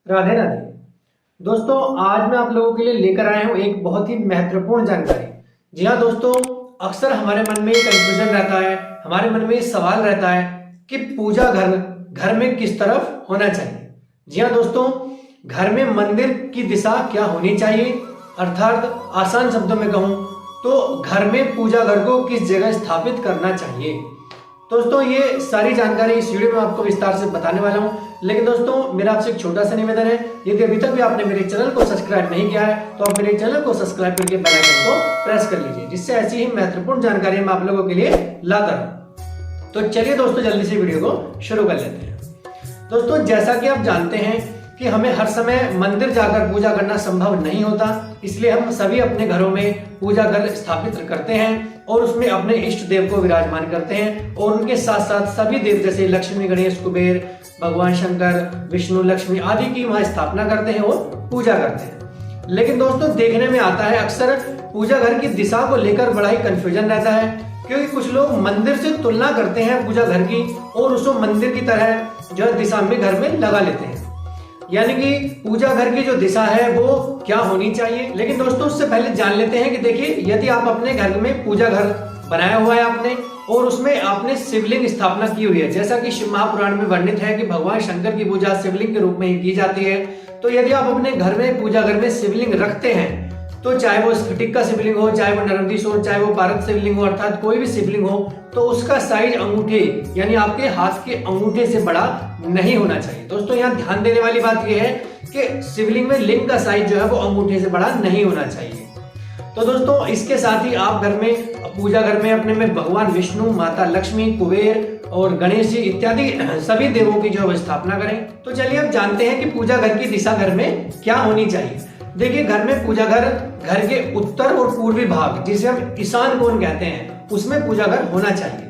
राधे राधे। दोस्तों, आज मैं आप लोगों के लिए लेकर आया हूं एक बहुत ही महत्वपूर्ण जानकारी। जी हाँ दोस्तों, अक्सर हमारे मन में कंफ्यूजन रहता है, हमारे मन में सवाल रहता है कि पूजा घर में किस तरफ होना चाहिए। जी हाँ दोस्तों, घर में मंदिर की दिशा क्या होनी चाहिए, अर्थात आसान शब्दों में कहूं तो घर में पूजा घर को किस जगह स्थापित करना चाहिए। दोस्तों, ये सारी जानकारी इस वीडियो में आपको विस्तार से बताने वाला हूं। लेकिन दोस्तों, मेरा आपसे एक छोटा सा निवेदन है, यदि अभी तक भी आपने मेरे चैनल को सब्सक्राइब नहीं किया है तो आप मेरे चैनल को सब्सक्राइब करके बेल आइकन को प्रेस कर लीजिए, जिससे ऐसी ही महत्वपूर्ण जानकारी मैं आप लोगों के लिए लाता रहूं। तो चलिए दोस्तों, जल्दी से वीडियो को शुरू कर लेते हैं। दोस्तों, जैसा कि आप जानते हैं कि हमें हर समय मंदिर जाकर पूजा करना संभव नहीं होता, इसलिए हम सभी अपने घरों में पूजा घर स्थापित करते हैं और उसमें अपने इष्ट देव को विराजमान करते हैं और उनके साथ साथ सभी देव जैसे लक्ष्मी, गणेश, कुबेर, भगवान शंकर, विष्णु, लक्ष्मी आदि की वहां स्थापना करते हैं और पूजा करते हैं। लेकिन दोस्तों, देखने में आता है अक्सर पूजा घर की दिशा को लेकर बड़ा ही कंफ्यूजन रहता है, क्योंकि कुछ लोग मंदिर से तुलना करते हैं पूजा घर की और उसको मंदिर की तरह जो है दिशा में घर में लगा लेते हैं। यानी कि पूजा घर की जो दिशा है वो क्या होनी चाहिए। लेकिन दोस्तों, उससे पहले जान लेते हैं कि देखिए, यदि आप अपने घर में पूजा घर बनाया हुआ है आपने और उसमें आपने शिवलिंग स्थापना की हुई है, जैसा कि शिव महापुराण में वर्णित है कि भगवान शंकर की पूजा शिवलिंग के रूप में ही की जाती है। तो यदि आप अपने घर में पूजा घर में शिवलिंग रखते हैं, तो चाहे वो स्फटिक का शिवलिंग हो, चाहे वो नरंदीश हो, चाहे वो भारत शिवलिंग हो, अर्थात कोई भी शिवलिंग हो, तो उसका साइज अंगूठे यानी आपके हाथ के अंगूठे से बड़ा नहीं होना चाहिए। दोस्तों, यहाँ ध्यान देने वाली बात यह है कि शिवलिंग में लिंग का साइज जो है वो अंगूठे से बड़ा नहीं होना चाहिए। तो दोस्तों, इसके साथ ही आप घर में पूजा घर में अपने में भगवान विष्णु, माता लक्ष्मी, कुबेर और गणेश जी इत्यादि सभी देवों की जो है स्थापना करें। तो चलिए अब जानते हैं कि पूजा घर की दिशा घर में क्या होनी चाहिए। देखिए, घर में पूजा घर के उत्तर और पूर्वी भाग, जिसे हम ईशान कोण कहते हैं, उसमें पूजा घर होना चाहिए।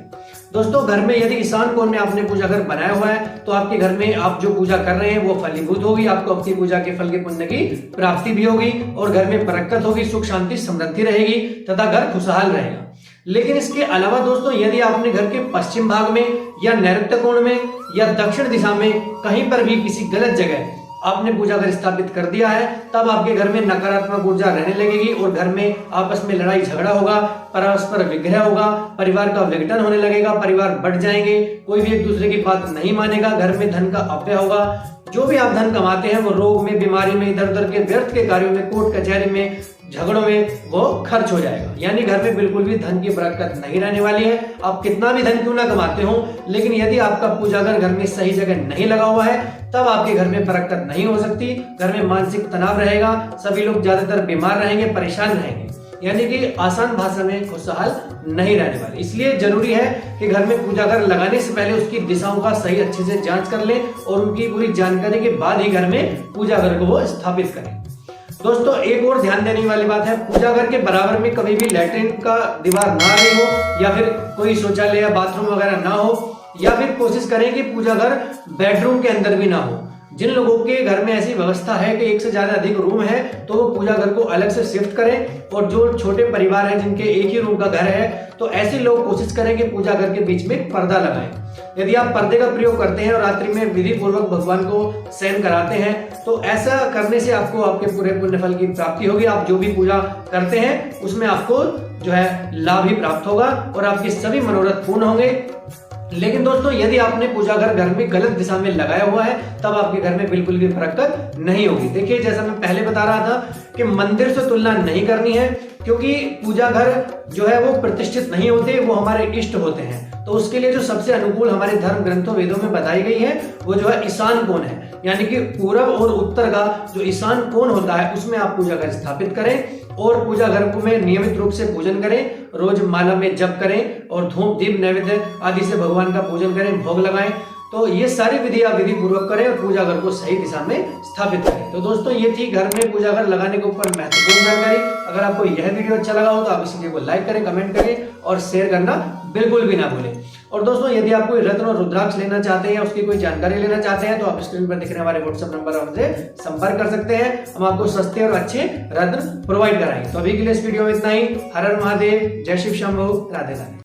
दोस्तों, घर में यदि ईशान कोण में आपने पूजा घर बनाया हुआ है तो आपके घर में आप जो पूजा कर रहे हैं वो फलीभूत होगी, आपको अपनी पूजा के फल के पुण्य की प्राप्ति भी होगी और घर में बरकत होगी, सुख शांति समृद्धि रहेगी तथा घर खुशहाल रहेगा। लेकिन इसके अलावा दोस्तों, यदि आपने घर के पश्चिम भाग में या नैऋत्य कोण में या दक्षिण दिशा में कहीं पर भी किसी गलत जगह आपने पूजा घर स्थापित कर दिया है, तब आपके घर में नकारात्मक ऊर्जा रहने लगेगी और घर में आपस में लड़ाई झगड़ा होगा, परस्पर विग्रह होगा, परिवार का विघटन होने लगेगा, परिवार बढ़ जाएंगे, कोई भी एक दूसरे की बात नहीं मानेगा, घर में धन का अपव्यय होगा। जो भी आप धन कमाते हैं वो रोग में, बीमारी में, इधर उधर के व्यर्थ के कार्यों में, कोर्ट कचहरी में, झगड़ों में वो खर्च हो जाएगा। यानी घर में बिल्कुल भी धन की बरकत नहीं रहने वाली है। आप कितना भी धन क्यों ना कमाते हो, लेकिन यदि आपका पूजा घर में सही जगह नहीं लगा हुआ है, तब आपके घर में बरकत नहीं हो सकती। घर में मानसिक तनाव रहेगा, सभी लोग ज्यादातर बीमार रहेंगे, परेशान रहेंगे, यानी कि आसान भाषा में खुशहाल नहीं रहने वाले। इसलिए जरूरी है कि घर में पूजा घर लगाने से पहले उसकी दिशाओं का सही अच्छे से जांच कर लें और उनकी पूरी जानकारी के बाद ही घर में पूजा घर को वो स्थापित करें। दोस्तों, एक और ध्यान देने वाली बात है, पूजा घर के बराबर में कभी भी लैट्रिन का दीवार ना रही हो या फिर कोई शौचालय या बाथरूम वगैरह ना हो, या फिर कोशिश करें कि पूजा घर बेडरूम के अंदर भी ना हो। जिन लोगों के घर में ऐसी व्यवस्था है कि एक से ज्यादा अधिक रूम है तो वो पूजा घर को अलग से शिफ्ट करें, और जो छोटे परिवार हैं जिनके एक ही रूम का घर है तो ऐसे लोग कोशिश करें कि पूजा घर के बीच में पर्दा लगाएं। यदि आप पर्दे का प्रयोग करते हैं और रात्रि में विधि पूर्वक भगवान को शयन कराते हैं तो ऐसा करने से आपको आपके पूरे पुण्य फल की प्राप्ति होगी। आप जो भी पूजा करते हैं उसमें आपको जो है लाभ ही प्राप्त होगा और आपके सभी मनोरथ पूर्ण होंगे। लेकिन दोस्तों, यदि आपने पूजा घर में गलत दिशा में लगाया हुआ है तब आपके घर में बिल्कुल भी बरकत नहीं होगी। देखिए, जैसा मैं पहले बता रहा था कि मंदिर से तुलना नहीं करनी है, क्योंकि पूजा घर जो है वो प्रतिष्ठित नहीं होते, वो हमारे इष्ट होते हैं। तो उसके लिए जो सबसे अनुकूल हमारे धर्म ग्रंथों वेदों में बताई गई है वो जो है ईशान कोण है, यानी कि पूरब और उत्तर का जो ईशान कोण होता है उसमें आप पूजा घर स्थापित करें और पूजा घर को में नियमित रूप से पूजन करें, रोज माला में जप करें और धूप दीप नैवेद्य आदि से भगवान का पूजन करें, भोग लगाएं। तो ये सारी विधि आप विधि पूर्वक करें और पूजा घर को सही दिशा में स्थापित करें। तो दोस्तों, ये थी घर में पूजा घर लगाने के ऊपर महत्वपूर्ण जानकारी। अगर आपको यह वीडियो अच्छा लगा हो तो आप इस वीडियो को लाइक करें, कमेंट करें और शेयर करना बिल्कुल भी ना भूलें। और दोस्तों, यदि आप कोई रत्न और रुद्राक्ष लेना चाहते हैं या उसकी कोई जानकारी लेना चाहते हैं तो आप स्क्रीन पर दिख रहे हमारे व्हाट्सएप नंबर पर हमसे संपर्क कर सकते हैं। हम आपको सस्ते और अच्छे रत्न प्रोवाइड कराएंगे। तो अभी के लिए इस वीडियो में इतना ही। हर हर महादेव, जय शिव शंभू, राधे राधे।